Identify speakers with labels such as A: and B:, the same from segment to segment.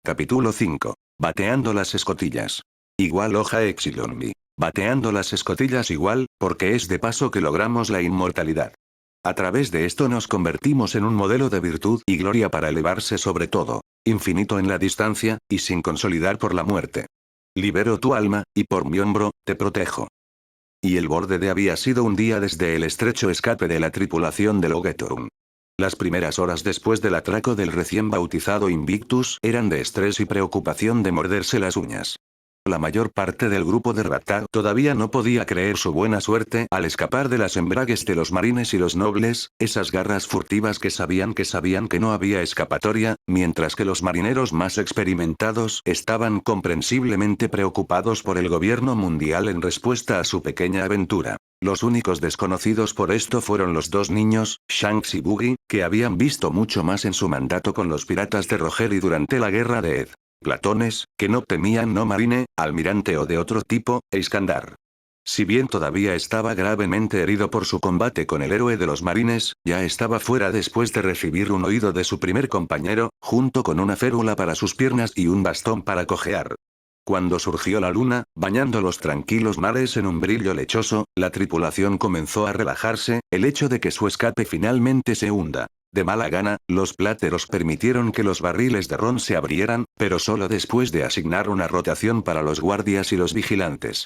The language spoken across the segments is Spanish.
A: Capítulo 5. Bateando las escotillas. Igual hoja Exilonmi. Bateando las escotillas igual, porque es de paso que logramos la inmortalidad. A través de esto nos convertimos en un modelo de virtud y gloria para elevarse sobre todo, infinito en la distancia, y sin consolidar por la muerte. Libero tu alma, y por mi hombro, te protejo. Y el borde de había sido un día desde el estrecho escape de la tripulación del Ogetorum. Las primeras horas después del atraco del recién bautizado Invictus eran de estrés y preocupación de morderse las uñas. La mayor parte del grupo de Rattar todavía no podía creer su buena suerte al escapar de las embragues de los marines y los nobles, esas garras furtivas que sabían que no había escapatoria, mientras que los marineros más experimentados estaban comprensiblemente preocupados por el gobierno mundial en respuesta a su pequeña aventura. Los únicos desconocidos por esto fueron los dos niños, Shanks y Buggy, que habían visto mucho más en su mandato con los piratas de Roger y durante la guerra de Ed. Platones, que no temían no marine, almirante o de otro tipo, e Iskandar. Si bien todavía estaba gravemente herido por su combate con el héroe de los marines, ya estaba fuera después de recibir un oído de su primer compañero, junto con una férula para sus piernas y un bastón para cojear. Cuando surgió la luna, bañando los tranquilos mares en un brillo lechoso, la tripulación comenzó a relajarse, el hecho de que su escape finalmente se hunda. De mala gana, los pláteros permitieron que los barriles de ron se abrieran, pero solo después de asignar una rotación para los guardias y los vigilantes.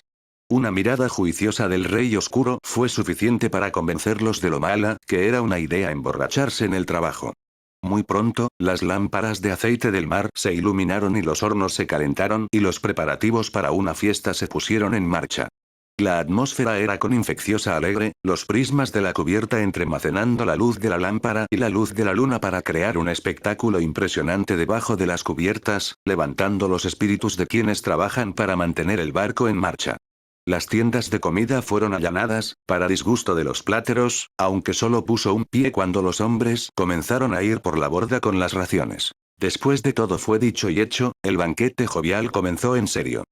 A: Una mirada juiciosa del Rey Oscuro fue suficiente para convencerlos de lo mala que era una idea emborracharse en el trabajo. Muy pronto, las lámparas de aceite del mar se iluminaron y los hornos se calentaron y los preparativos para una fiesta se pusieron en marcha. La atmósfera era con infecciosa alegre, los prismas de la cubierta entremacenando la luz de la lámpara y la luz de la luna para crear un espectáculo impresionante debajo de las cubiertas, levantando los espíritus de quienes trabajan para mantener el barco en marcha. Las tiendas de comida fueron allanadas, para disgusto de los pláteros, aunque solo puso un pie cuando los hombres comenzaron a ir por la borda con las raciones. Después de todo fue dicho y hecho, el banquete jovial comenzó en serio.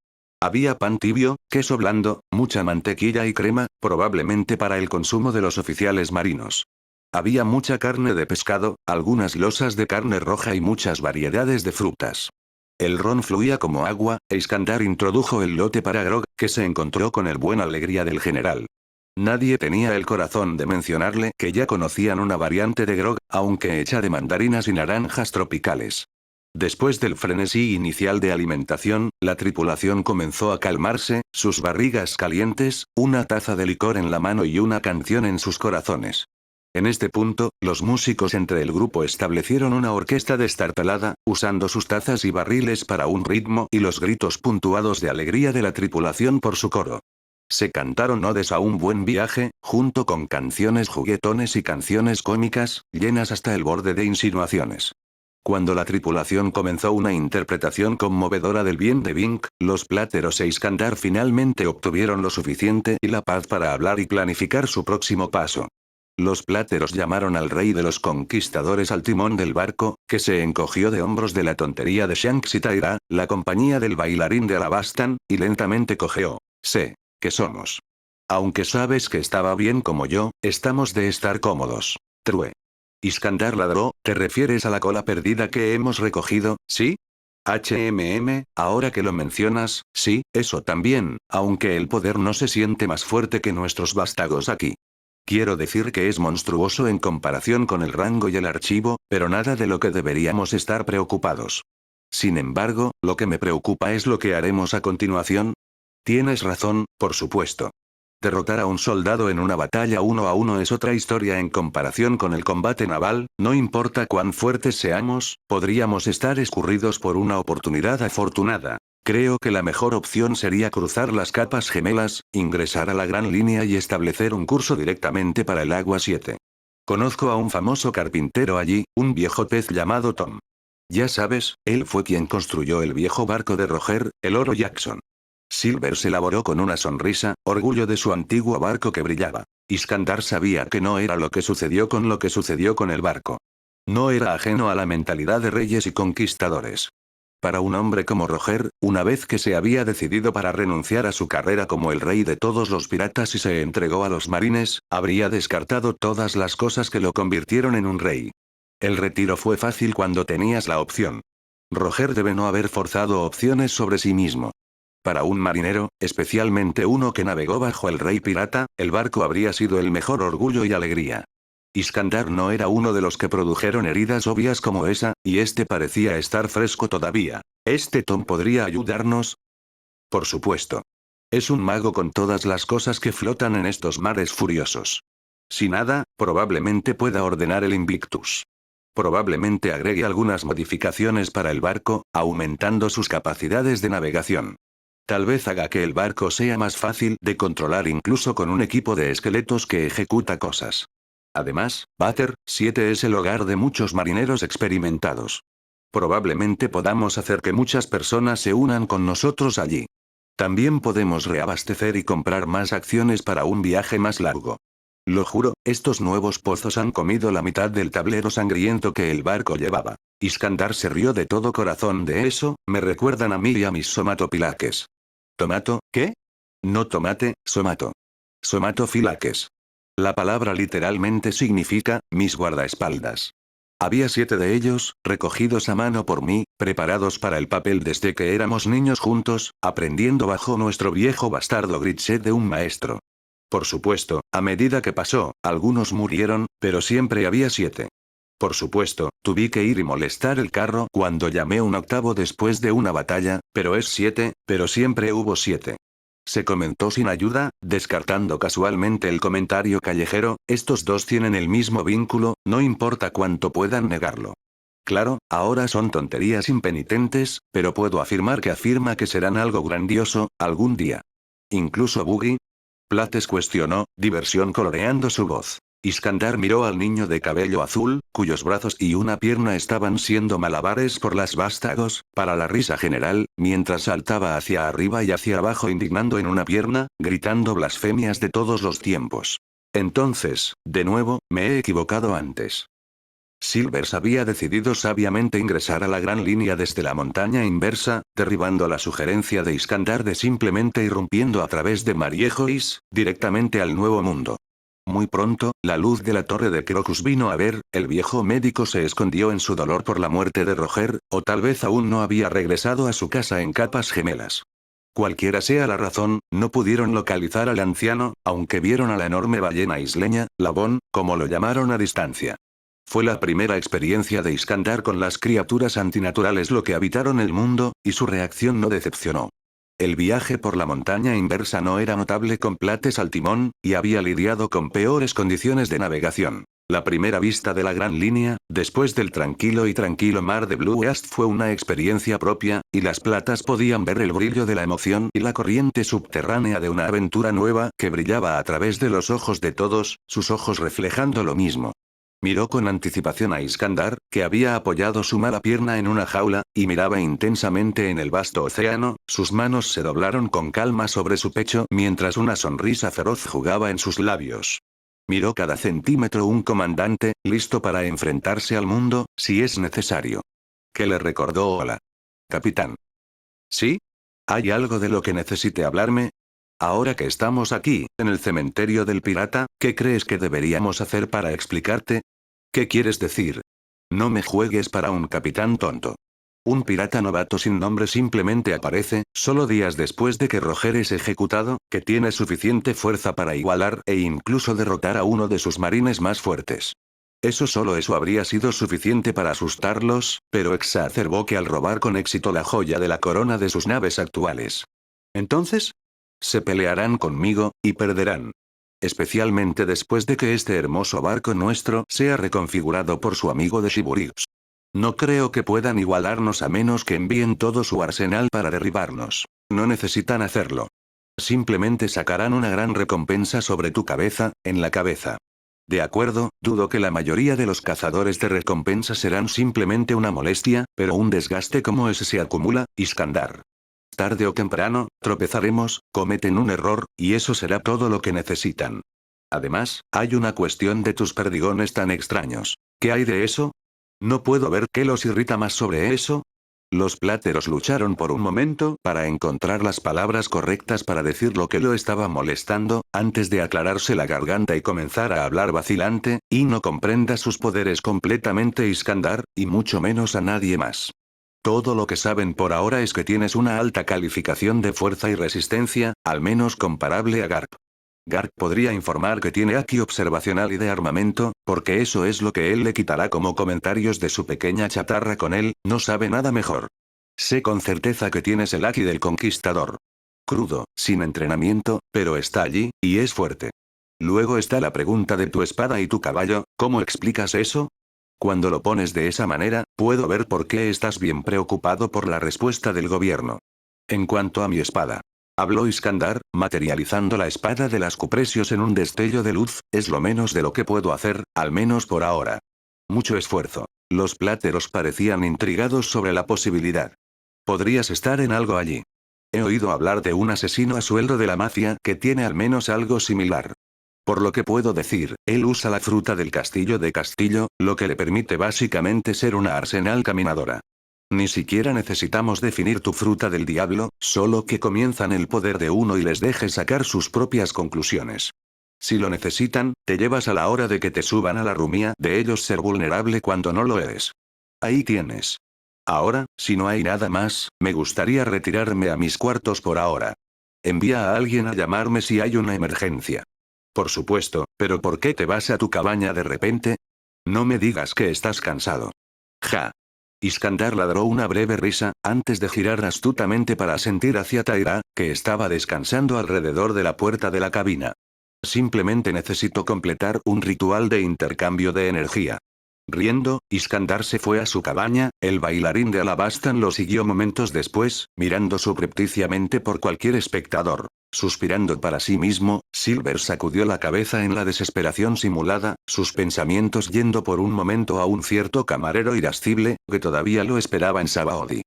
A: Había pan tibio, queso blando, mucha mantequilla y crema, probablemente para el consumo de los oficiales marinos. Había mucha carne de pescado, algunas losas de carne roja y muchas variedades de frutas. El ron fluía como agua, e Iskandar introdujo el lote para Grog, que se encontró con el buen alegría del general. Nadie tenía el corazón de mencionarle que ya conocían una variante de Grog, aunque hecha de mandarinas y naranjas tropicales. Después del frenesí inicial de alimentación, la tripulación comenzó a calmarse, sus barrigas calientes, una taza de licor en la mano y una canción en sus corazones. En este punto, los músicos entre el grupo establecieron una orquesta destartalada, usando sus tazas y barriles para un ritmo y los gritos puntuados de alegría de la tripulación por su coro. Se cantaron odes a un buen viaje, junto con canciones juguetones y canciones cómicas, llenas hasta el borde de insinuaciones. Cuando la tripulación comenzó una interpretación conmovedora del bien de Vink, los pláteros e Iskandar finalmente obtuvieron lo suficiente y la paz para hablar y planificar su próximo paso. Los pláteros llamaron al rey de los conquistadores al timón del barco, que se encogió de hombros de la tontería de Shanks y Tyra, la compañía del bailarín de Alabastan, y lentamente cojeó. Sé que somos. Aunque sabes que estaba bien como yo, estamos de estar cómodos. True. Iskandar ladró, ¿te refieres a la cola perdida que hemos recogido, sí? Ahora que lo mencionas, sí, eso también, aunque el poder no se siente más fuerte que nuestros vástagos aquí. Quiero decir que es monstruoso en comparación con el rango y el archivo, pero nada de lo que deberíamos estar preocupados. Sin embargo, lo que me preocupa es lo que haremos a continuación. Tienes razón, por supuesto. Derrotar a un soldado en una batalla 1 a 1 es otra historia en comparación con el combate naval, no importa cuán fuertes seamos, podríamos estar escurridos por una oportunidad afortunada. Creo que la mejor opción sería cruzar las capas gemelas, ingresar a la gran línea y establecer un curso directamente para el Agua 7. Conozco a un famoso carpintero allí, un viejo pez llamado Tom. Ya sabes, él fue quien construyó el viejo barco de Roger, el Oro Jackson. Silver se elaboró con una sonrisa, orgullo de su antiguo barco que brillaba. Iskandar sabía que no era lo que sucedió con el barco. No era ajeno a la mentalidad de reyes y conquistadores. Para un hombre como Roger, una vez que se había decidido para renunciar a su carrera como el rey de todos los piratas y se entregó a los marines, habría descartado todas las cosas que lo convirtieron en un rey. El retiro fue fácil cuando tenías la opción. Roger debe no haber forzado opciones sobre sí mismo. Para un marinero, especialmente uno que navegó bajo el rey pirata, el barco habría sido el mejor orgullo y alegría. Iskandar no era uno de los que produjeron heridas obvias como esa, y este parecía estar fresco todavía. ¿Este Tom podría ayudarnos? Por supuesto. Es un mago con todas las cosas que flotan en estos mares furiosos. Si nada, probablemente pueda ordenar el Invictus. Probablemente agregue algunas modificaciones para el barco, aumentando sus capacidades de navegación. Tal vez haga que el barco sea más fácil de controlar incluso con un equipo de esqueletos que ejecuta cosas. Además, Bater 7 es el hogar de muchos marineros experimentados. Probablemente podamos hacer que muchas personas se unan con nosotros allí. También podemos reabastecer y comprar más acciones para un viaje más largo. Lo juro, estos nuevos pozos han comido la mitad del tablero sangriento que el barco llevaba. Iskandar se rió de todo corazón de eso, me recuerdan a mí y a mis somatopilaques. ¿Tomato, qué? No tomate, somato. Somatofilaques. La palabra literalmente significa, mis guardaespaldas. Había 7 de ellos, recogidos a mano por mí, preparados para el papel desde que éramos niños juntos, aprendiendo bajo nuestro viejo bastardo Gritset de un maestro. Por supuesto, a medida que pasó, algunos murieron, pero siempre había 7. Por supuesto, tuve que ir y molestar el carro cuando llamé un octavo después de una batalla, pero es 7, pero siempre hubo 7. Se comentó sin ayuda, descartando casualmente el comentario callejero, estos dos tienen el mismo vínculo, no importa cuánto puedan negarlo. Claro, ahora son tonterías impenitentes, pero puedo afirmar que serán algo grandioso, algún día. Incluso Boogie. Plates cuestionó, diversión coloreando su voz. Iskandar miró al niño de cabello azul, cuyos brazos y una pierna estaban siendo malabares por las vástagos, para la risa general, mientras saltaba hacia arriba y hacia abajo indignando en una pierna, gritando blasfemias de todos los tiempos. Entonces, de nuevo, me he equivocado antes. Silvers había decidido sabiamente ingresar a la gran línea desde la montaña inversa, derribando la sugerencia de Iskandar de simplemente irrumpiendo a través de Mariejois, directamente al Nuevo Mundo. Muy pronto, la luz de la torre de Crocus vino a ver, el viejo médico se escondió en su dolor por la muerte de Roger, o tal vez aún no había regresado a su casa en Capas Gemelas. Cualquiera sea la razón, no pudieron localizar al anciano, aunque vieron a la enorme ballena isleña, Labón, como lo llamaron a distancia. Fue la primera experiencia de Iskandar con las criaturas antinaturales lo que habitaron el mundo, y su reacción no decepcionó. El viaje por la montaña inversa no era notable con Plates al timón, y había lidiado con peores condiciones de navegación. La primera vista de la gran línea, después del tranquilo mar de Blue East fue una experiencia propia, y las platas podían ver el brillo de la emoción y la corriente subterránea de una aventura nueva que brillaba a través de los ojos de todos, sus ojos reflejando lo mismo. Miró con anticipación a Iskandar, que había apoyado su mala pierna en una jaula, y miraba intensamente en el vasto océano, sus manos se doblaron con calma sobre su pecho mientras una sonrisa feroz jugaba en sus labios. Miró cada centímetro un comandante, listo para enfrentarse al mundo, si es necesario. Que le recordó hola. Capitán. ¿Sí? ¿Hay algo de lo que necesite hablarme? Ahora que estamos aquí, en el cementerio del pirata, ¿qué crees que deberíamos hacer para explicarte? ¿Qué quieres decir? No me juegues para un capitán tonto. Un pirata novato sin nombre simplemente aparece, solo días después de que Roger es ejecutado, que tiene suficiente fuerza para igualar e incluso derrotar a uno de sus marines más fuertes. Eso habría sido suficiente para asustarlos, pero exacerbó que al robar con éxito la joya de la corona de sus naves actuales. Entonces, se pelearán conmigo, y perderán. Especialmente después de que este hermoso barco nuestro sea reconfigurado por su amigo de Shiburius. No creo que puedan igualarnos a menos que envíen todo su arsenal para derribarnos. No necesitan hacerlo. Simplemente sacarán una gran recompensa sobre tu cabeza, en la cabeza. De acuerdo, dudo que la mayoría de los cazadores de recompensa serán simplemente una molestia, pero un desgaste como ese se acumula, Iskandar. Tarde o temprano, tropezaremos, cometen un error, y eso será todo lo que necesitan. Además, hay una cuestión de tus perdigones tan extraños. ¿Qué hay de eso? No puedo ver qué los irrita más sobre eso. Los pláteros lucharon por un momento para encontrar las palabras correctas para decir lo que lo estaba molestando, antes de aclararse la garganta y comenzar a hablar vacilante, y no comprenda sus poderes completamente Iskandar, y mucho menos a nadie más. Todo lo que saben por ahora es que tienes una alta calificación de fuerza y resistencia, al menos comparable a Garp. Garp podría informar que tiene Aki observacional y de armamento, porque eso es lo que él le quitará como comentarios de su pequeña chatarra con él, no sabe nada mejor. Sé con certeza que tienes el Aki del Conquistador. Crudo, sin entrenamiento, pero está allí, y es fuerte. Luego está la pregunta de tu espada y tu caballo, ¿cómo explicas eso? Cuando lo pones de esa manera, puedo ver por qué estás bien preocupado por la respuesta del gobierno. En cuanto a mi espada. Habló Iskandar, materializando la espada de las cupresios en un destello de luz, es lo menos de lo que puedo hacer, al menos por ahora. Mucho esfuerzo. Los pláteros parecían intrigados sobre la posibilidad. Podrías estar en algo allí. He oído hablar de un asesino a sueldo de la mafia que tiene al menos algo similar. Por lo que puedo decir, él usa la fruta del castillo de Castillo, lo que le permite básicamente ser una arsenal caminadora. Ni siquiera necesitamos definir tu fruta del diablo, solo que comienzan el poder de uno y les dejes sacar sus propias conclusiones. Si lo necesitan, te llevas a la hora de que te suban a la rumía de ellos ser vulnerable cuando no lo eres. Ahí tienes. Ahora, si no hay nada más, me gustaría retirarme a mis cuartos por ahora. Envía a alguien a llamarme si hay una emergencia. Por supuesto, pero ¿por qué te vas a tu cabaña de repente? No me digas que estás cansado. Ja. Iskandar ladró una breve risa, antes de girar astutamente para asentir hacia Taira, que estaba descansando alrededor de la puerta de la cabina. Simplemente necesito completar un ritual de intercambio de energía. Riendo, Iskandar se fue a su cabaña, el bailarín de Alabastan lo siguió momentos después, mirando subrepticiamente por cualquier espectador. Suspirando para sí mismo, Silver sacudió la cabeza en la desesperación simulada, sus pensamientos yendo por un momento a un cierto camarero irascible, que todavía lo esperaba en Sabaody.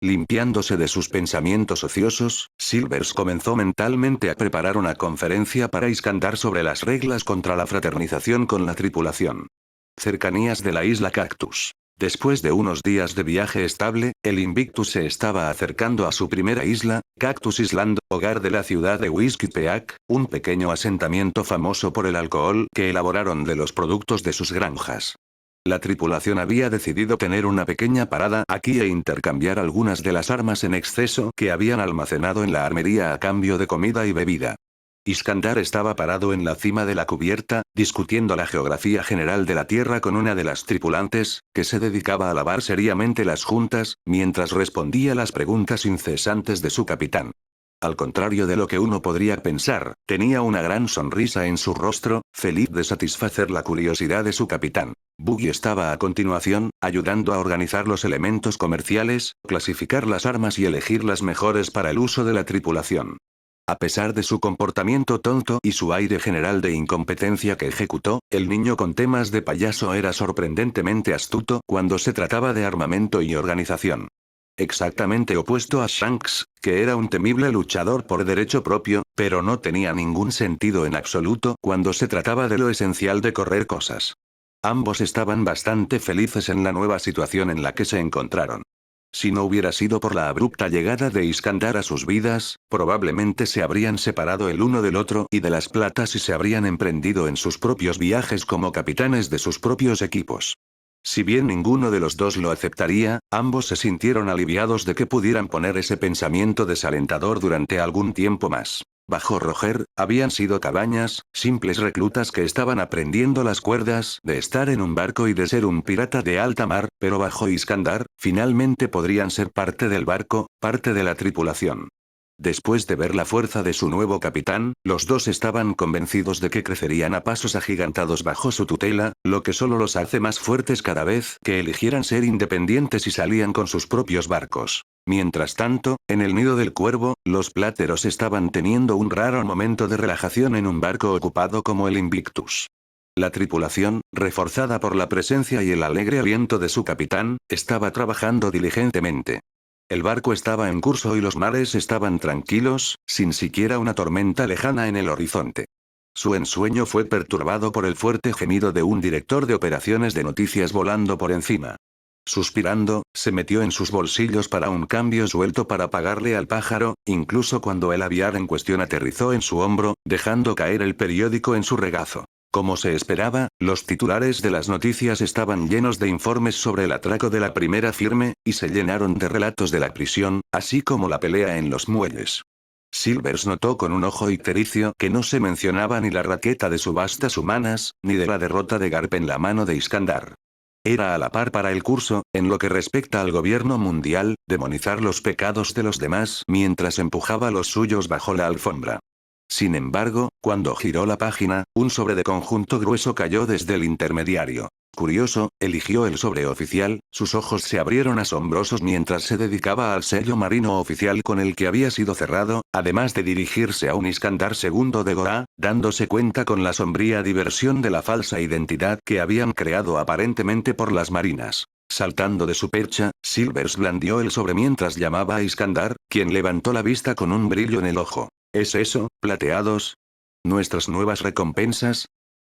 A: Limpiándose de sus pensamientos ociosos, Silvers comenzó mentalmente a preparar una conferencia para Iskandar sobre las reglas contra la fraternización con la tripulación. Cercanías de la isla Cactus. Después de unos días de viaje estable, el Invictus se estaba acercando a su primera isla, Cactus Island, hogar de la ciudad de Whiskey Peak, un pequeño asentamiento famoso por el alcohol que elaboraron de los productos de sus granjas. La tripulación había decidido tener una pequeña parada aquí e intercambiar algunas de las armas en exceso que habían almacenado en la armería a cambio de comida y bebida. Iskandar estaba parado en la cima de la cubierta, discutiendo la geografía general de la Tierra con una de las tripulantes, que se dedicaba a lavar seriamente las juntas, mientras respondía las preguntas incesantes de su capitán. Al contrario de lo que uno podría pensar, tenía una gran sonrisa en su rostro, feliz de satisfacer la curiosidad de su capitán. Buggy estaba a continuación, ayudando a organizar los elementos comerciales, clasificar las armas y elegir las mejores para el uso de la tripulación. A pesar de su comportamiento tonto y su aire general de incompetencia que ejecutó, el niño con temas de payaso era sorprendentemente astuto cuando se trataba de armamento y organización. Exactamente opuesto a Shanks, que era un temible luchador por derecho propio, pero no tenía ningún sentido en absoluto cuando se trataba de lo esencial de correr cosas. Ambos estaban bastante felices en la nueva situación en la que se encontraron. Si no hubiera sido por la abrupta llegada de Iskandar a sus vidas, probablemente se habrían separado el uno del otro y de las platas y se habrían emprendido en sus propios viajes como capitanes de sus propios equipos. Si bien ninguno de los dos lo aceptaría, ambos se sintieron aliviados de que pudieran poner ese pensamiento desalentador durante algún tiempo más. Bajo Roger, habían sido cabañas, simples reclutas que estaban aprendiendo las cuerdas de estar en un barco y de ser un pirata de alta mar, pero bajo Iskandar, finalmente podrían ser parte del barco, parte de la tripulación. Después de ver la fuerza de su nuevo capitán, los dos estaban convencidos de que crecerían a pasos agigantados bajo su tutela, lo que solo los hace más fuertes cada vez que eligieran ser independientes y salían con sus propios barcos. Mientras tanto, en el nido del cuervo, los pláteros estaban teniendo un raro momento de relajación en un barco ocupado como el Invictus. La tripulación, reforzada por la presencia y el alegre aliento de su capitán, estaba trabajando diligentemente. El barco estaba en curso y los mares estaban tranquilos, sin siquiera una tormenta lejana en el horizonte. Su ensueño fue perturbado por el fuerte gemido de un director de operaciones de noticias volando por encima. Suspirando, se metió en sus bolsillos para un cambio suelto para pagarle al pájaro, incluso cuando el aviar en cuestión aterrizó en su hombro, dejando caer el periódico en su regazo. Como se esperaba, los titulares de las noticias estaban llenos de informes sobre el atraco de la primera firme, y se llenaron de relatos de la prisión, así como la pelea en los muelles. Silvers notó con un ojo ictericio que no se mencionaba ni la raqueta de subastas humanas, ni de la derrota de Garp en la mano de Iskandar. Era a la par para el curso, en lo que respecta al gobierno mundial, demonizar los pecados de los demás mientras empujaba los suyos bajo la alfombra. Sin embargo, cuando giró la página, un sobre de conjunto grueso cayó desde el intermediario. Curioso, eligió el sobre oficial, sus ojos se abrieron asombrosos mientras se dedicaba al sello marino oficial con el que había sido cerrado, además de dirigirse a un Iskandar II de Goa, dándose cuenta con la sombría diversión de la falsa identidad que habían creado aparentemente por las marinas. Saltando de su percha, Silvers blandió el sobre mientras llamaba a Iskandar, quien levantó la vista con un brillo en el ojo. ¿Es eso, plateados? ¿Nuestras nuevas recompensas?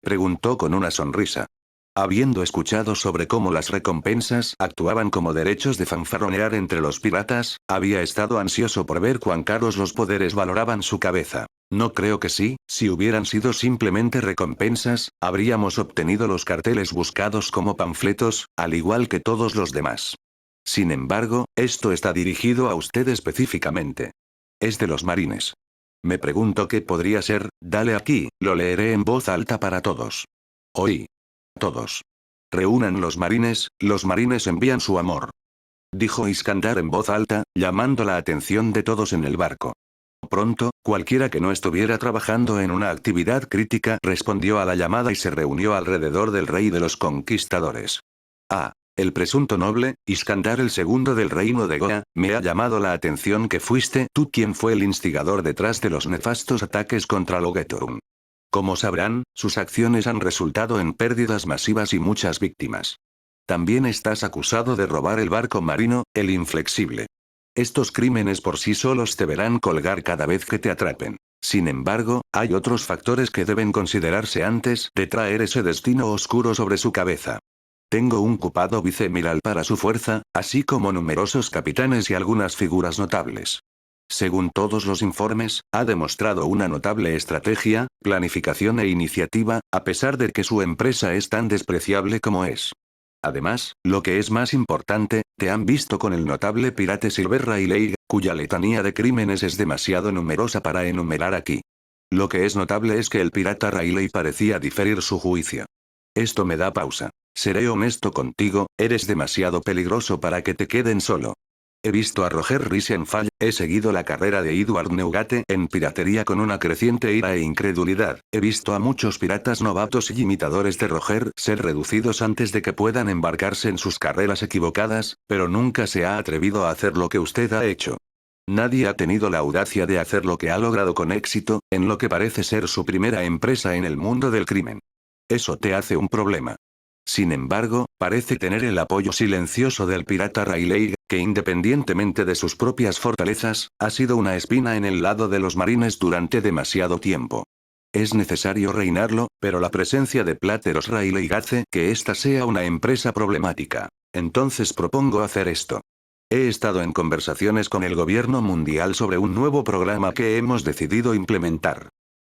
A: Preguntó con una sonrisa. Habiendo escuchado sobre cómo las recompensas actuaban como derechos de fanfarronear entre los piratas, había estado ansioso por ver cuán caros los poderes valoraban su cabeza. No creo que sí, si hubieran sido simplemente recompensas, habríamos obtenido los carteles buscados como panfletos, al igual que todos los demás. Sin embargo, esto está dirigido a usted específicamente. Es de los marines. Me pregunto qué podría ser, dale aquí, lo leeré en voz alta para todos. Oí. Todos. Reúnan los marines envían su amor. Dijo Iskandar en voz alta, llamando la atención de todos en el barco. Pronto, cualquiera que no estuviera trabajando en una actividad crítica respondió a la llamada y se reunió alrededor del rey de los conquistadores. Ah. El presunto noble, Iskandar el segundo del reino de Goa, me ha llamado la atención que fuiste tú quien fue el instigador detrás de los nefastos ataques contra Logetorum. Como sabrán, sus acciones han resultado en pérdidas masivas y muchas víctimas. También estás acusado de robar el barco marino, el Inflexible. Estos crímenes por sí solos te verán colgar cada vez que te atrapen. Sin embargo, hay otros factores que deben considerarse antes de traer ese destino oscuro sobre su cabeza. Tengo un cupado viceamiral para su fuerza, así como numerosos capitanes y algunas figuras notables. Según todos los informes, ha demostrado una notable estrategia, planificación e iniciativa, a pesar de que su empresa es tan despreciable como es. Además, lo que es más importante, te han visto con el notable pirata Silver Riley, cuya letanía de crímenes es demasiado numerosa para enumerar aquí. Lo que es notable es que el pirata Riley parecía diferir su juicio. Esto me da pausa. Seré honesto contigo, eres demasiado peligroso para que te queden solo. He visto a Roger Risenfall, he seguido la carrera de Edward Neugate en piratería con una creciente ira e incredulidad, he visto a muchos piratas novatos y imitadores de Roger ser reducidos antes de que puedan embarcarse en sus carreras equivocadas, pero nunca se ha atrevido a hacer lo que usted ha hecho. Nadie ha tenido la audacia de hacer lo que ha logrado con éxito, en lo que parece ser su primera empresa en el mundo del crimen. Eso te hace un problema. Sin embargo, parece tener el apoyo silencioso del pirata Riley, que independientemente de sus propias fortalezas, ha sido una espina en el lado de los marines durante demasiado tiempo. Es necesario reinarlo, pero la presencia de Plateros Riley hace que esta sea una empresa problemática. Entonces propongo hacer esto. He estado en conversaciones con el gobierno mundial sobre un nuevo programa que hemos decidido implementar.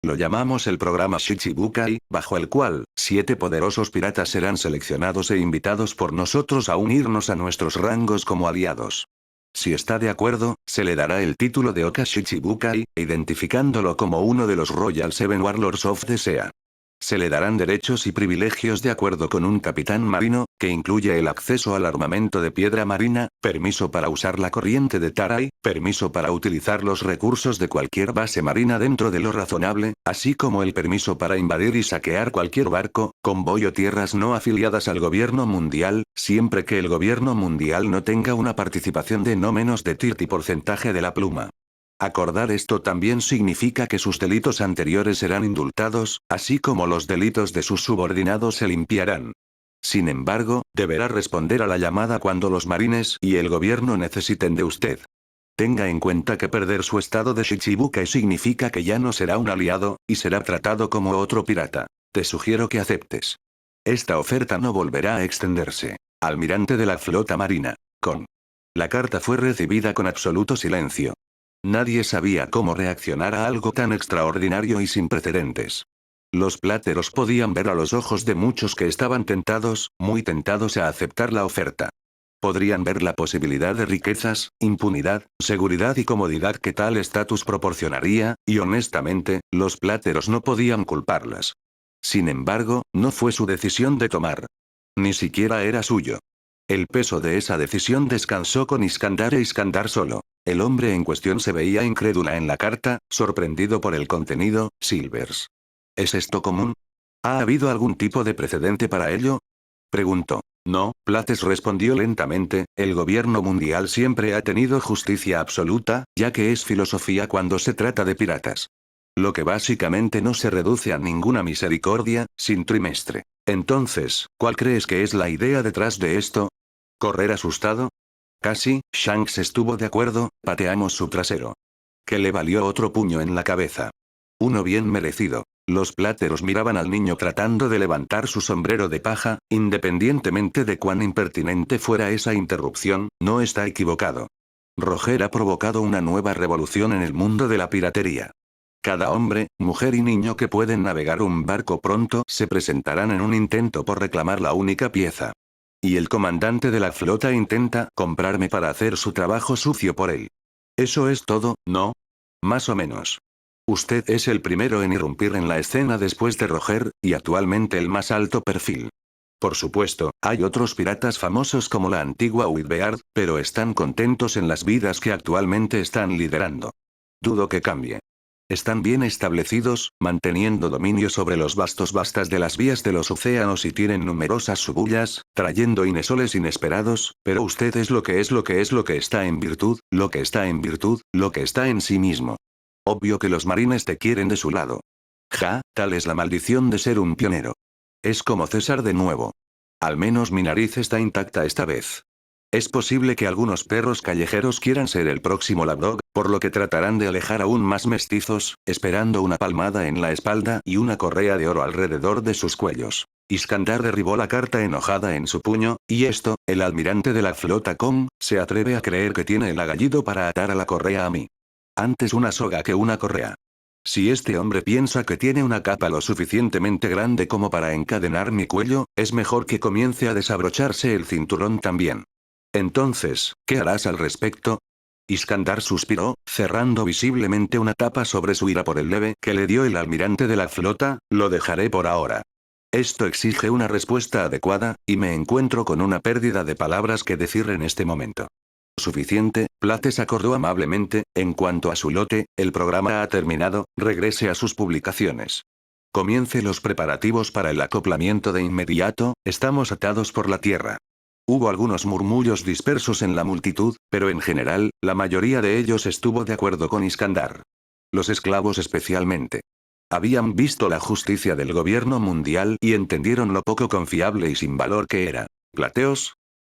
A: Lo llamamos el programa Shichibukai, bajo el cual, 7 poderosos piratas serán seleccionados e invitados por nosotros a unirnos a nuestros rangos como aliados. Si está de acuerdo, se le dará el título de Oka Shichibukai, identificándolo como uno de los Royal Seven Warlords of the Sea. Se le darán derechos y privilegios de acuerdo con un capitán marino, que incluye el acceso al armamento de piedra marina, permiso para usar la corriente de Tarai, permiso para utilizar los recursos de cualquier base marina dentro de lo razonable, así como el permiso para invadir y saquear cualquier barco, convoy o tierras no afiliadas al gobierno mundial, siempre que el gobierno mundial no tenga una participación de no menos de 30% de la pluma. Acordar esto también significa que sus delitos anteriores serán indultados, así como los delitos de sus subordinados se limpiarán. Sin embargo, deberá responder a la llamada cuando los marines y el gobierno necesiten de usted. Tenga en cuenta que perder su estado de Shichibukai significa que ya no será un aliado, y será tratado como otro pirata. Te sugiero que aceptes. Esta oferta no volverá a extenderse. Almirante de la flota marina. Con. La carta fue recibida con absoluto silencio. Nadie sabía cómo reaccionar a algo tan extraordinario y sin precedentes. Los pláteros podían ver a los ojos de muchos que estaban tentados, muy tentados a aceptar la oferta. Podrían ver la posibilidad de riquezas, impunidad, seguridad y comodidad que tal estatus proporcionaría, y honestamente, los pláteros no podían culparlas. Sin embargo, no fue su decisión de tomar. Ni siquiera era suyo. El peso de esa decisión descansó con Iskandar e Iskandar solo. El hombre en cuestión se veía incrédula en la carta, sorprendido por el contenido. Silvers. ¿Es esto común? ¿Ha habido algún tipo de precedente para ello? Preguntó. No, Plates respondió lentamente, el gobierno mundial siempre ha tenido justicia absoluta, ya que es filosofía cuando se trata de piratas. Lo que básicamente no se reduce a ninguna misericordia, sin trimestre. Entonces, ¿cuál crees que es la idea detrás de esto? ¿Correr asustado? Casi, Shanks estuvo de acuerdo, pateamos su trasero. Que le valió otro puño en la cabeza. Uno bien merecido. Los pláteros miraban al niño tratando de levantar su sombrero de paja, independientemente de cuán impertinente fuera esa interrupción, no está equivocado. Roger ha provocado una nueva revolución en el mundo de la piratería. Cada hombre, mujer y niño que pueden navegar un barco pronto se presentarán en un intento por reclamar la única pieza. Y el comandante de la flota intenta comprarme para hacer su trabajo sucio por él. Eso es todo, ¿no? Más o menos. Usted es el primero en irrumpir en la escena después de Roger, y actualmente el más alto perfil. Por supuesto, hay otros piratas famosos como la antigua Whitbeard, pero están contentos en las vidas que actualmente están liderando. Dudo que cambie. Están bien establecidos, manteniendo dominio sobre los vastos vastas de las vías de los océanos y tienen numerosas subullas, trayendo inesoles inesperados, pero usted es lo que es lo que es lo que está en virtud, lo que está en virtud, lo que está en sí mismo. Obvio que los marines te quieren de su lado. Ja, tal es la maldición de ser un pionero. Es como César de nuevo. Al menos mi nariz está intacta esta vez. Es posible que algunos perros callejeros quieran ser el próximo Labdog, por lo que tratarán de alejar aún más mestizos, esperando una palmada en la espalda y una correa de oro alrededor de sus cuellos. Iskandar derribó la carta enojada en su puño, y esto, el almirante de la flota Kong, se atreve a creer que tiene el agallido para atar a la correa a mí. Antes una soga que una correa. Si este hombre piensa que tiene una capa lo suficientemente grande como para encadenar mi cuello, es mejor que comience a desabrocharse el cinturón también. Entonces, ¿qué harás al respecto? Iskandar suspiró, cerrando visiblemente una tapa sobre su ira por el leve que le dio el almirante de la flota, lo dejaré por ahora. Esto exige una respuesta adecuada, y me encuentro con una pérdida de palabras que decir en este momento. Suficiente, Plates acordó amablemente, en cuanto a su lote, el programa ha terminado, regrese a sus publicaciones. Comience los preparativos para el acoplamiento de inmediato, estamos atados por la tierra. Hubo algunos murmullos dispersos en la multitud, pero en general, la mayoría de ellos estuvo de acuerdo con Iskandar. Los esclavos especialmente. Habían visto la justicia del gobierno mundial y entendieron lo poco confiable y sin valor que era. ¿Plateos?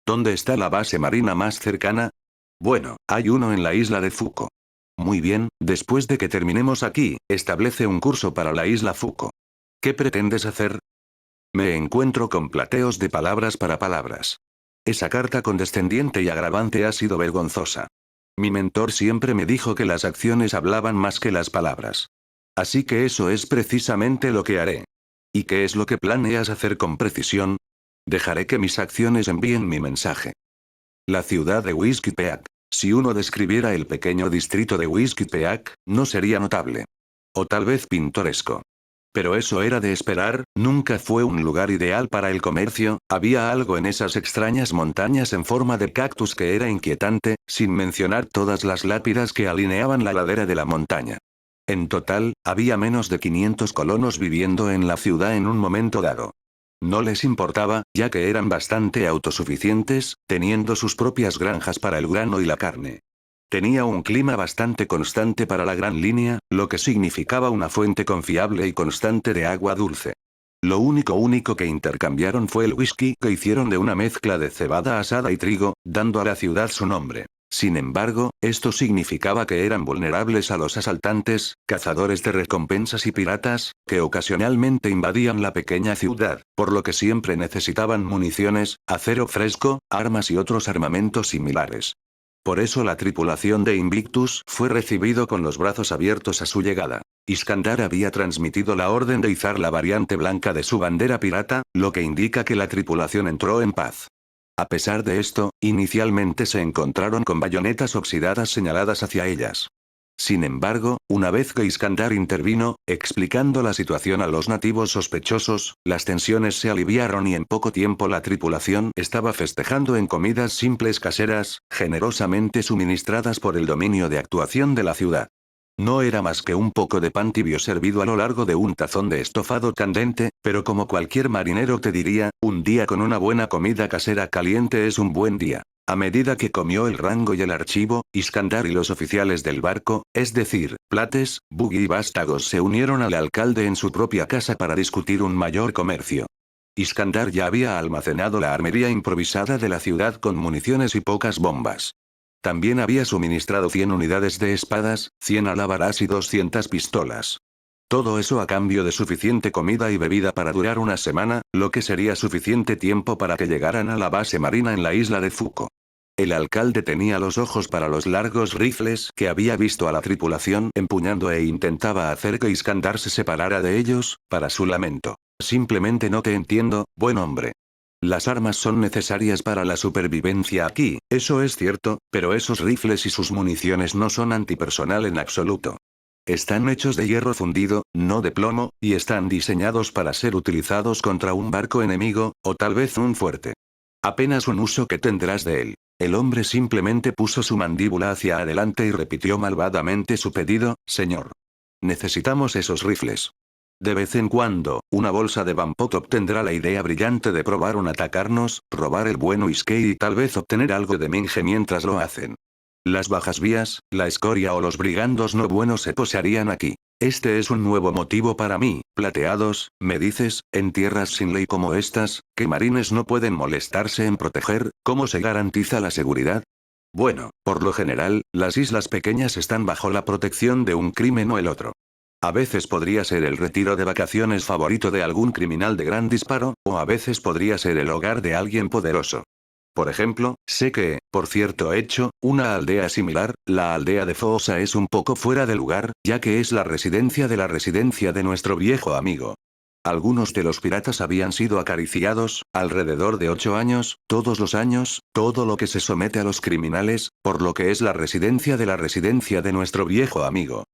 A: ¿Dónde está la base marina más cercana? Bueno, hay uno en la isla de Fuko. Muy bien, después de que terminemos aquí, establece un curso para la isla Fuko. ¿Qué pretendes hacer? Me encuentro con Plateos de palabras para palabras. Esa carta condescendiente y agravante ha sido vergonzosa. Mi mentor siempre me dijo que las acciones hablaban más que las palabras. Así que eso es precisamente lo que haré. ¿Y qué es lo que planeas hacer con precisión? Dejaré que mis acciones envíen mi mensaje. La ciudad de Whiskey Peak. Si uno describiera el pequeño distrito de Whiskey Peak, no sería notable. O tal vez pintoresco. Pero eso era de esperar, nunca fue un lugar ideal para el comercio, había algo en esas extrañas montañas en forma de cactus que era inquietante, sin mencionar todas las lápidas que alineaban la ladera de la montaña. En total, había menos de 500 colonos viviendo en la ciudad en un momento dado. No les importaba, ya que eran bastante autosuficientes, teniendo sus propias granjas para el grano y la carne. Tenía un clima bastante constante para la Gran Línea, lo que significaba una fuente confiable y constante de agua dulce. Lo único que intercambiaron fue el whisky que hicieron de una mezcla de cebada asada y trigo, dando a la ciudad su nombre. Sin embargo, esto significaba que eran vulnerables a los asaltantes, cazadores de recompensas y piratas, que ocasionalmente invadían la pequeña ciudad, por lo que siempre necesitaban municiones, acero fresco, armas y otros armamentos similares. Por eso la tripulación de Invictus fue recibido con los brazos abiertos a su llegada. Iskandar había transmitido la orden de izar la variante blanca de su bandera pirata, lo que indica que la tripulación entró en paz. A pesar de esto, inicialmente se encontraron con bayonetas oxidadas señaladas hacia ellas. Sin embargo, una vez que Iskandar intervino, explicando la situación a los nativos sospechosos, las tensiones se aliviaron y en poco tiempo la tripulación estaba festejando en comidas simples caseras, generosamente suministradas por el dominio de actuación de la ciudad. No era más que un poco de pan tibio servido a lo largo de un tazón de estofado candente, pero como cualquier marinero te diría, un día con una buena comida casera caliente es un buen día. A medida que comió el rango y el archivo, Iskandar y los oficiales del barco, es decir, Plates, Buggy y Vástagos se unieron al alcalde en su propia casa para discutir un mayor comercio. Iskandar ya había almacenado la armería improvisada de la ciudad con municiones y pocas bombas. También había suministrado 100 unidades de espadas, 100 alabarás y 200 pistolas. Todo eso a cambio de suficiente comida y bebida para durar una semana, lo que sería suficiente tiempo para que llegaran a la base marina en la isla de Fuko. El alcalde tenía los ojos para los largos rifles que había visto a la tripulación empuñando e intentaba hacer que Iskandar se separara de ellos, para su lamento. Simplemente no te entiendo, buen hombre. Las armas son necesarias para la supervivencia aquí, eso es cierto, pero esos rifles y sus municiones no son antipersonal en absoluto. Están hechos de hierro fundido, no de plomo, y están diseñados para ser utilizados contra un barco enemigo, o tal vez un fuerte. Apenas un uso que tendrás de él. El hombre simplemente puso su mandíbula hacia adelante y repitió malvadamente su pedido, señor. Necesitamos esos rifles. De vez en cuando, una bolsa de Vampot obtendrá la idea brillante de probar un atacarnos, robar el buen whisky y tal vez obtener algo de minge mientras lo hacen. Las bajas vías, la escoria o los brigandos no buenos se posearían aquí. Este es un nuevo motivo para mí, plateados, me dices, en tierras sin ley como estas, que marines no pueden molestarse en proteger, ¿cómo se garantiza la seguridad? Bueno, por lo general, las islas pequeñas están bajo la protección de un crimen o el otro. A veces podría ser el retiro de vacaciones favorito de algún criminal de gran disparo, o a veces podría ser el hogar de alguien poderoso. Por ejemplo, sé que, por cierto hecho, una aldea similar, la aldea de Foosa es un poco fuera de lugar, ya que es la residencia de nuestro viejo amigo. Algunos de los piratas habían sido acariciados, alrededor de 8 años, todos los años, todo lo que se somete a los criminales, por lo que es la residencia de nuestro viejo amigo.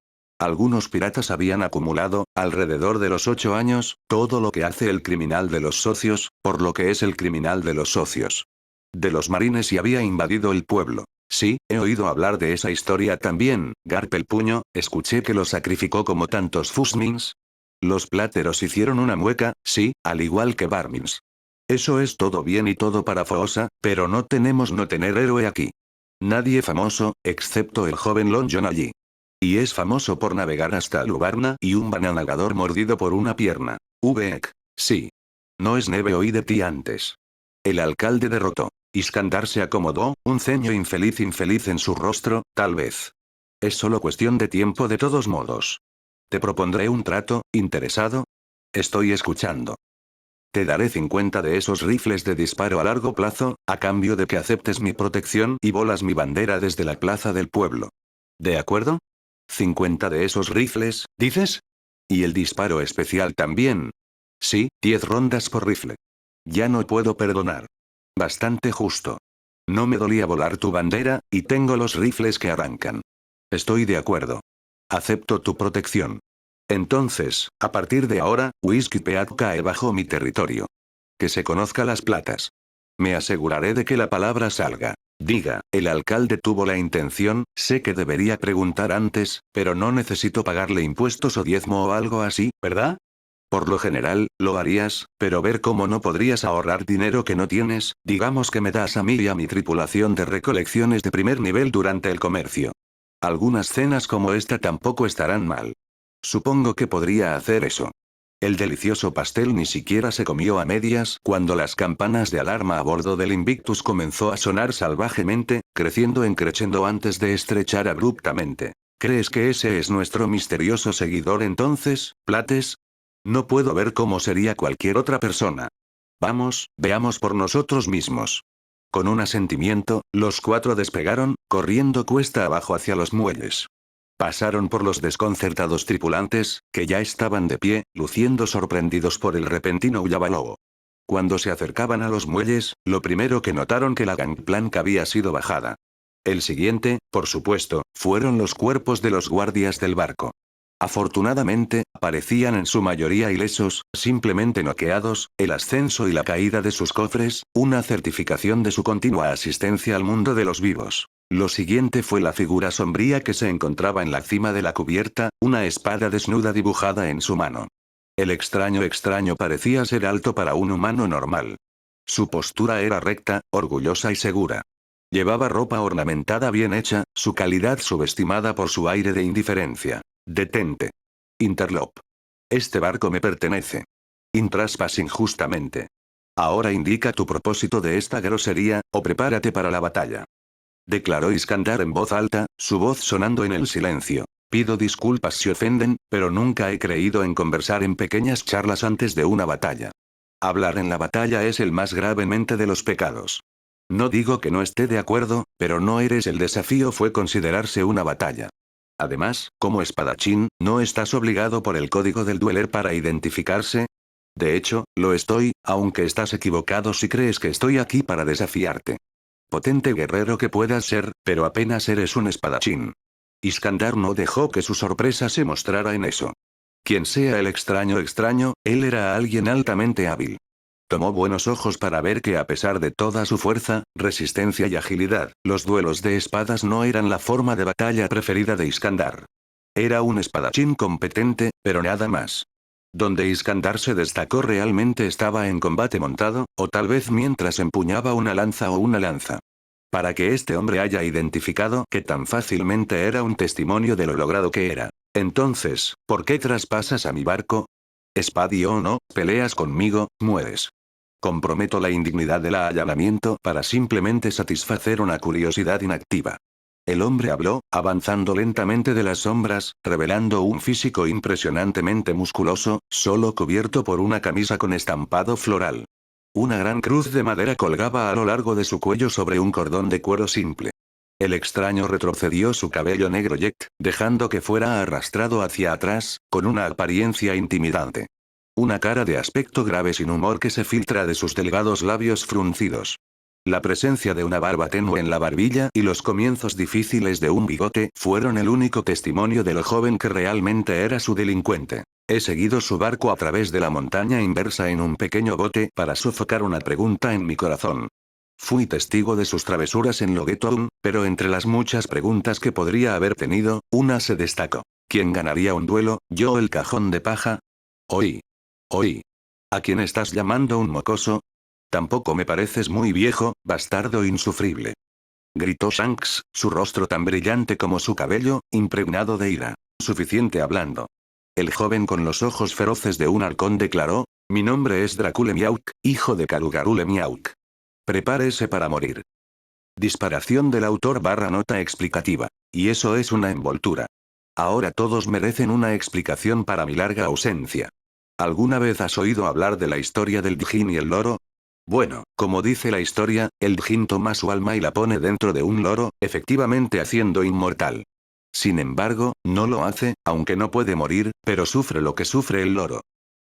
A: Algunos piratas habían acumulado, alrededor de los 8 años, todo lo que hace el criminal de los socios, por lo que es el criminal de los socios. De los marines y había invadido el pueblo. Sí, he oído hablar de esa historia también, Garp el puño, escuché que lo sacrificó como tantos Fusmins. Los pláteros hicieron una mueca, sí, al igual que Barmins. Eso es todo bien y todo para Foosa, pero no tenemos no tener héroe aquí. Nadie famoso, excepto el joven Lon Jon allí. Y es famoso por navegar hasta Lubarna y un bananagador mordido por una pierna. Vek. Sí. No es neve oí de ti antes. El alcalde derrotó. Iskandar se acomodó, un ceño infeliz en su rostro, tal vez. Es solo cuestión de tiempo de todos modos. Te propondré un trato, ¿interesado? Estoy escuchando. Te daré 50 de esos rifles de disparo a largo plazo, a cambio de que aceptes mi protección y volas mi bandera desde la plaza del pueblo. ¿De acuerdo? 50 de esos rifles, ¿dices? Y el disparo especial también. Sí, 10 rondas por rifle. Ya no puedo perdonar. Bastante justo. No me dolía volar tu bandera, y tengo los rifles que arrancan. Estoy de acuerdo. Acepto tu protección. Entonces, a partir de ahora, Whisky Peak cae bajo mi territorio. Que se conozca las platas. Me aseguraré de que la palabra salga. Diga, el alcalde tuvo la intención, sé que debería preguntar antes, pero no necesito pagarle impuestos o diezmo o algo así, ¿verdad? Por lo general, lo harías, pero ver cómo no podrías ahorrar dinero que no tienes, digamos que me das a mí y a mi tripulación de recolecciones de primer nivel durante el comercio. Algunas cenas como esta tampoco estarán mal. Supongo que podría hacer eso. El delicioso pastel ni siquiera se comió a medias cuando las campanas de alarma a bordo del Invictus comenzó a sonar salvajemente, creciendo en crescendo antes de estrechar abruptamente. ¿Crees que ese es nuestro misterioso seguidor entonces, Plates? No puedo ver cómo sería cualquier otra persona. Vamos, veamos por nosotros mismos. Con un asentimiento, los 4 despegaron, corriendo cuesta abajo hacia los muelles. Pasaron por los desconcertados tripulantes, que ya estaban de pie, luciendo sorprendidos por el repentino huyabalobo. Cuando se acercaban a los muelles, lo primero que notaron que la gangplank había sido bajada. El siguiente, por supuesto, fueron los cuerpos de los guardias del barco. Afortunadamente, parecían en su mayoría ilesos, simplemente noqueados, el ascenso y la caída de sus cofres, una certificación de su continua asistencia al mundo de los vivos. Lo siguiente fue la figura sombría que se encontraba en la cima de la cubierta, una espada desnuda dibujada en su mano. El extraño parecía ser alto para un humano normal. Su postura era recta, orgullosa y segura. Llevaba ropa ornamentada bien hecha, su calidad subestimada por su aire de indiferencia. Detente. Interlop. Este barco me pertenece. Intraspas injustamente. Ahora indica tu propósito de esta grosería, o prepárate para la batalla. Declaró Iskandar en voz alta, su voz sonando en el silencio. Pido disculpas si ofenden, pero nunca he creído en conversar en pequeñas charlas antes de una batalla. Hablar en la batalla es el más gravemente de los pecados. No digo que no esté de acuerdo, pero no eres el desafío fue considerarse una batalla. Además, como espadachín, ¿no estás obligado por el código del dueler para identificarse? De hecho, lo estoy, aunque estás equivocado si crees que estoy aquí para desafiarte. Potente guerrero que puedas ser, pero apenas eres un espadachín. Iskandar no dejó que su sorpresa se mostrara en eso. Quien sea el extraño, él era alguien altamente hábil. Tomó buenos ojos para ver que a pesar de toda su fuerza, resistencia y agilidad, los duelos de espadas no eran la forma de batalla preferida de Iskandar. Era un espadachín competente, pero nada más. Donde Iskandar se destacó realmente estaba en combate montado, o tal vez mientras empuñaba una lanza o una lanza. Para que este hombre haya identificado que tan fácilmente era un testimonio de lo logrado que era. Entonces, ¿por qué traspasas a mi barco? Espadio o no, peleas conmigo, mueres. Comprometo la indignidad del allanamiento para simplemente satisfacer una curiosidad inactiva. El hombre habló, avanzando lentamente de las sombras, revelando un físico impresionantemente musculoso, solo cubierto por una camisa con estampado floral. Una gran cruz de madera colgaba a lo largo de su cuello sobre un cordón de cuero simple. El extraño retrocedió su cabello negro jet, dejando que fuera arrastrado hacia atrás, con una apariencia intimidante. Una cara de aspecto grave sin humor que se filtra de sus delgados labios fruncidos. La presencia de una barba tenue en la barbilla y los comienzos difíciles de un bigote fueron el único testimonio de lo joven que realmente era su delincuente. He seguido su barco a través de la montaña inversa en un pequeño bote para sofocar una pregunta en mi corazón. Fui testigo de sus travesuras en Loguetown, pero entre las muchas preguntas que podría haber tenido, una se destacó. ¿Quién ganaría un duelo, yo o el cajón de paja? Oí. ¿A quién estás llamando un mocoso? Tampoco me pareces muy viejo, bastardo insufrible. Gritó Shanks, su rostro tan brillante como su cabello, impregnado de ira. Suficiente hablando. El joven con los ojos feroces de un halcón declaró, mi nombre es Dracule Miauk, hijo de Karugarule Miauk. Prepárese para morir. Disparación del autor / nota explicativa. Y eso es una envoltura. Ahora todos merecen una explicación para mi larga ausencia. ¿Alguna vez has oído hablar de la historia del Djinn y el loro? Bueno, como dice la historia, el Djinn toma su alma y la pone dentro de un loro, efectivamente haciendo inmortal. Sin embargo, no lo hace, aunque no puede morir, pero sufre lo que sufre el loro.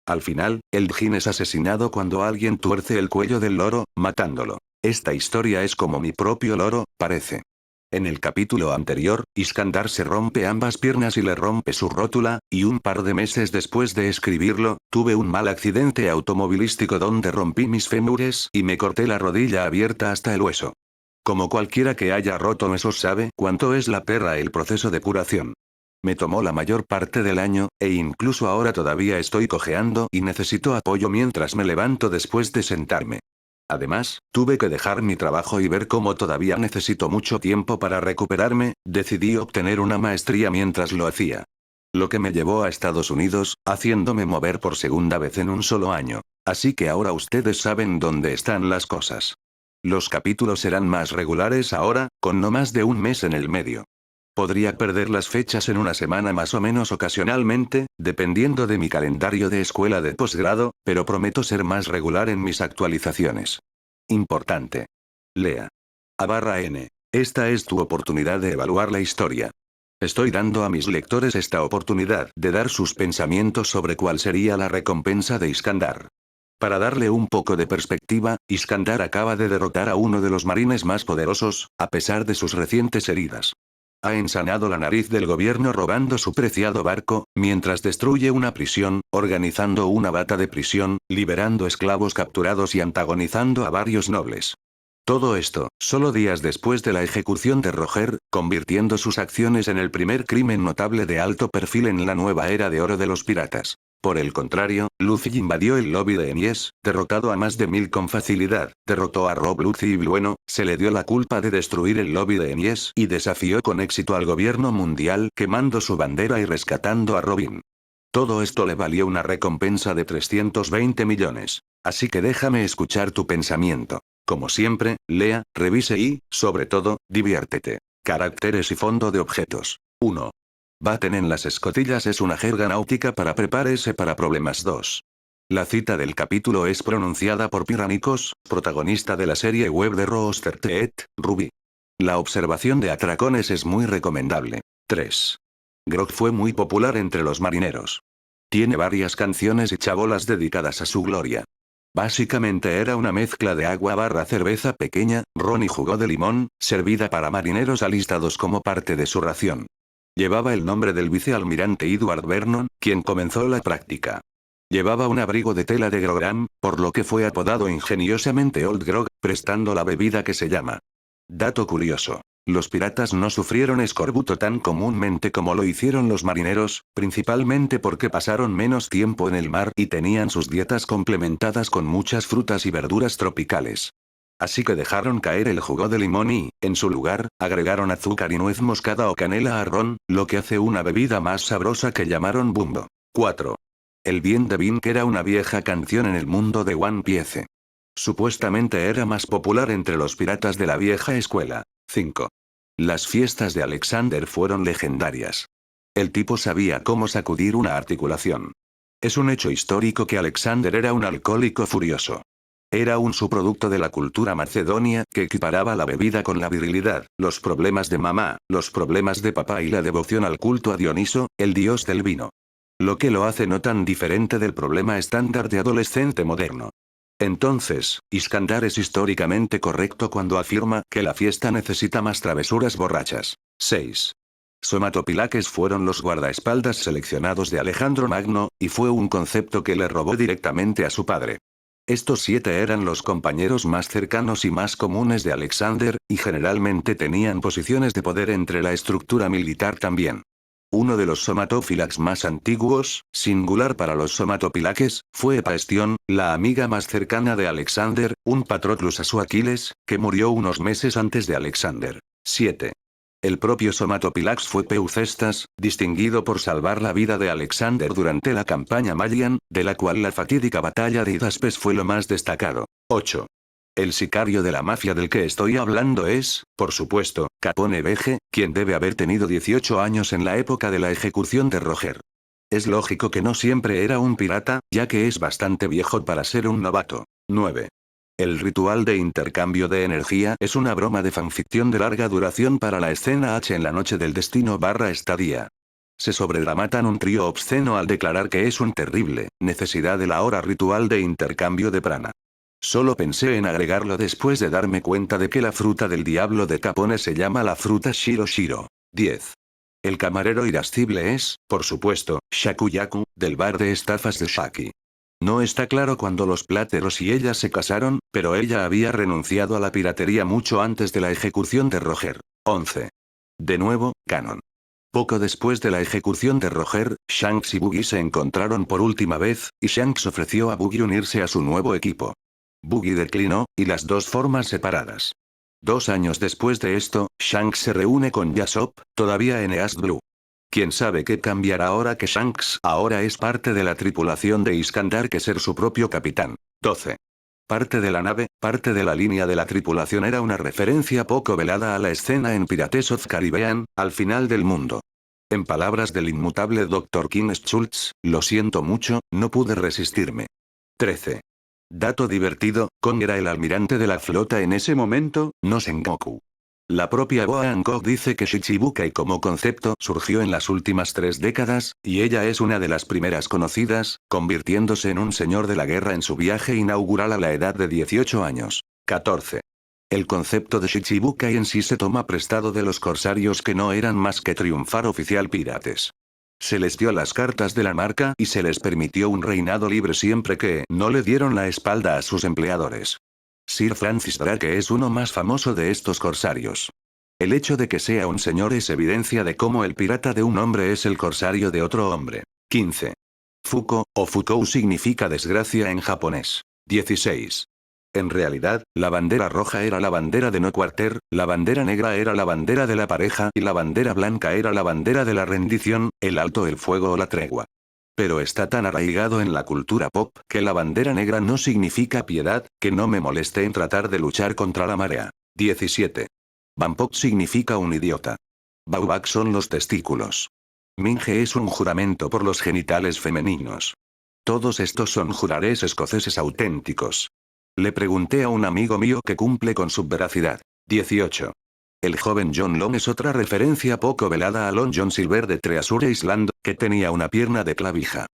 A: Al final, el Djinn es asesinado cuando alguien tuerce el cuello del loro, matándolo. Esta historia es como mi propio loro, parece. En el capítulo anterior, Iskandar se rompe ambas piernas y le rompe su rótula, y un par de meses después de escribirlo, tuve un mal accidente automovilístico donde rompí mis fémures y me corté la rodilla abierta hasta el hueso. Como cualquiera que haya roto huesos sabe cuánto es la perra el proceso de curación. Me tomó la mayor parte del año, e incluso ahora todavía estoy cojeando y necesito apoyo mientras me levanto después de sentarme. Además, tuve que dejar mi trabajo y ver cómo todavía necesito mucho tiempo para recuperarme, decidí obtener una maestría mientras lo hacía. Lo que me llevó a Estados Unidos, haciéndome mover por segunda vez en un solo año. Así que ahora ustedes saben dónde están las cosas. Los capítulos serán más regulares ahora, con no más de un mes en el medio. Podría perder las fechas en una semana más o menos ocasionalmente, dependiendo de mi calendario de escuela de posgrado, pero prometo ser más regular en mis actualizaciones. Importante. Lea. A/N. Esta es tu oportunidad de evaluar la historia. Estoy dando a mis lectores esta oportunidad de dar sus pensamientos sobre cuál sería la recompensa de Iskandar. Para darle un poco de perspectiva, Iskandar acaba de derrotar a uno de los marines más poderosos, a pesar de sus recientes heridas. Ha ensanado la nariz del gobierno robando su preciado barco, mientras destruye una prisión, organizando una bata de prisión, liberando esclavos capturados y antagonizando a varios nobles. Todo esto, solo días después de la ejecución de Roger, convirtiendo sus acciones en el primer crimen notable de alto perfil en la nueva era de oro de los piratas. Por el contrario, Luffy invadió el lobby de Enies, derrotado a más de 1000 con facilidad, derrotó a Rob Luffy y bueno, se le dio la culpa de destruir el lobby de Enies y desafió con éxito al gobierno mundial quemando su bandera y rescatando a Robin. Todo esto le valió una recompensa de 320 millones. Así que déjame escuchar tu pensamiento. Como siempre, lea, revise y, sobre todo, diviértete. Caracteres y fondo de objetos. 1. Baten en las escotillas es una jerga náutica para prepárese para problemas. 2. La cita del capítulo es pronunciada por Piranicos, protagonista de la serie web de Rooster Teeth, Ruby. La observación de atracones es muy recomendable. 3. Grog fue muy popular entre los marineros. Tiene varias canciones y chabolas dedicadas a su gloria. Básicamente era una mezcla de agua/cerveza pequeña, ron y jugo de limón, servida para marineros alistados como parte de su ración. Llevaba el nombre del vicealmirante Edward Vernon, quien comenzó la práctica. Llevaba un abrigo de tela de Grogram, por lo que fue apodado ingeniosamente Old Grog, prestando la bebida que se llama. Dato curioso. Los piratas no sufrieron escorbuto tan comúnmente como lo hicieron los marineros, principalmente porque pasaron menos tiempo en el mar y tenían sus dietas complementadas con muchas frutas y verduras tropicales. Así que dejaron caer el jugo de limón y, en su lugar, agregaron azúcar y nuez moscada o canela a ron, lo que hace una bebida más sabrosa que llamaron Bumbo. 4. El bien de Bink era una vieja canción en el mundo de One Piece. Supuestamente era más popular entre los piratas de la vieja escuela. 5. Las fiestas de Alexander fueron legendarias. El tipo sabía cómo sacudir una articulación. Es un hecho histórico que Alexander era un alcohólico furioso. Era un subproducto de la cultura macedonia que equiparaba la bebida con la virilidad, los problemas de mamá, los problemas de papá y la devoción al culto a Dioniso, el dios del vino. Lo que lo hace no tan diferente del problema estándar de adolescente moderno. Entonces, Iskandar es históricamente correcto cuando afirma que la fiesta necesita más travesuras borrachas. 6. Somatopilaques fueron los guardaespaldas seleccionados de Alejandro Magno, y fue un concepto que le robó directamente a su padre. Estos 7 eran los compañeros más cercanos y más comunes de Alexander, y generalmente tenían posiciones de poder entre la estructura militar también. Uno de los somatófilax más antiguos, singular para los somatopilaques, fue Epaestión, la amiga más cercana de Alexander, un Patroclus a su Aquiles, que murió unos meses antes de Alexander. 7. El propio somatopilax fue Peucestas, distinguido por salvar la vida de Alexander durante la campaña Malian, de la cual la fatídica batalla de Hidaspes fue lo más destacado. 8. El sicario de la mafia del que estoy hablando es, por supuesto, Capone Vege, quien debe haber tenido 18 años en la época de la ejecución de Roger. Es lógico que no siempre era un pirata, ya que es bastante viejo para ser un novato. 9. El ritual de intercambio de energía es una broma de fanficción de larga duración para la escena H en la noche del destino/estadía. Se sobredramatan un trío obsceno al declarar que es un terrible necesidad del ahora ritual de intercambio de prana. Solo pensé en agregarlo después de darme cuenta de que la fruta del diablo de Capone se llama la fruta Shiro Shiro. 10. El camarero irascible es, por supuesto, Shakuyaku, del bar de estafas de Shaki. No está claro cuándo los Pláteros y ella se casaron, pero ella había renunciado a la piratería mucho antes de la ejecución de Roger. 11. De nuevo, canon. Poco después de la ejecución de Roger, Shanks y Buggy se encontraron por última vez, y Shanks ofreció a Buggy unirse a su nuevo equipo. Buggy declinó, y las dos formas separadas. 2 años después de esto, Shanks se reúne con Yasop, todavía en East Blue. ¿Quién sabe qué cambiará ahora que Shanks ahora es parte de la tripulación de Iskandar que ser su propio capitán? 12. Parte de la nave, parte de la línea de la tripulación era una referencia poco velada a la escena en Pirates of Caribbean, al final del mundo. En palabras del inmutable Dr. King Schultz, lo siento mucho, no pude resistirme. 13. Dato divertido, Kong era el almirante de la flota en ese momento, no Sengoku. La propia Boa Hancock dice que Shichibukai como concepto surgió en las últimas 3 décadas, y ella es una de las primeras conocidas, convirtiéndose en un señor de la guerra en su viaje inaugural a la edad de 18 años. 14. El concepto de Shichibukai en sí se toma prestado de los corsarios que no eran más que triunfar oficial pirates. Se les dio las cartas de la marca y se les permitió un reinado libre siempre que no le dieron la espalda a sus empleadores. Sir Francis Drake es uno más famoso de estos corsarios. El hecho de que sea un señor es evidencia de cómo el pirata de un hombre es el corsario de otro hombre. 15. Fuko, o Fukou significa desgracia en japonés. 16. En realidad, la bandera roja era la bandera de no quarter, la bandera negra era la bandera de la pareja y la bandera blanca era la bandera de la rendición, el alto el fuego o la tregua. Pero está tan arraigado en la cultura pop que la bandera negra no significa piedad, que no me moleste en tratar de luchar contra la marea. 17. Bampok significa un idiota. Baubak son los testículos. Minge es un juramento por los genitales femeninos. Todos estos son jurarés escoceses auténticos. Le pregunté a un amigo mío que cumple con su veracidad. 18. El joven John Long es otra referencia poco velada a Long John Silver de Treasure Island, que tenía una pierna de clavija.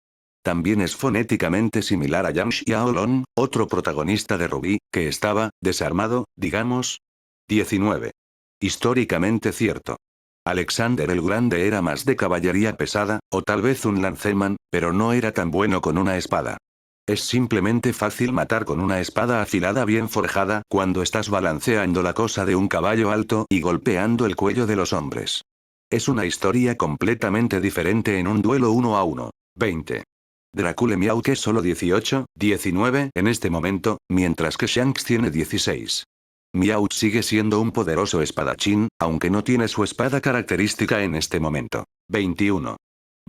A: También es fonéticamente similar a Yang Xiao Long, otro protagonista de Ruby, que estaba desarmado, digamos. 19. Históricamente cierto. Alexander el Grande era más de caballería pesada, o tal vez un lanceman, pero no era tan bueno con una espada. Es simplemente fácil matar con una espada afilada bien forjada cuando estás balanceando la cosa de un caballo alto y golpeando el cuello de los hombres. Es una historia completamente diferente en un duelo 1 a 1. 20. Dracule Miau que solo 18, 19 en este momento, mientras que Shanks tiene 16. Miau sigue siendo un poderoso espadachín, aunque no tiene su espada característica en este momento. 21.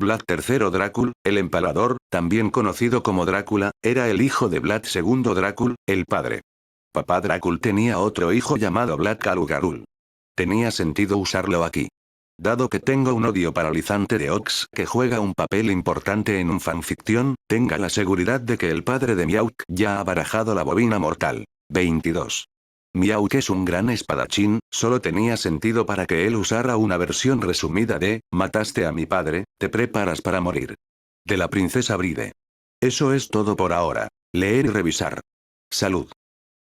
A: Vlad III Drácula, el empalador, también conocido como Drácula, era el hijo de Vlad II Drácula, el padre. Papá Drácula tenía otro hijo llamado Vlad Calugarul. Tenía sentido usarlo aquí. Dado que tengo un odio paralizante de Ox que juega un papel importante en un fanfiction, tenga la seguridad de que el padre de Miauk ya ha barajado la bobina mortal. 22. Miauk es un gran espadachín, solo tenía sentido para que él usara una versión resumida de, mataste a mi padre, te preparas para morir. De la princesa Bride. Eso es todo por ahora. Leer y revisar. Salud.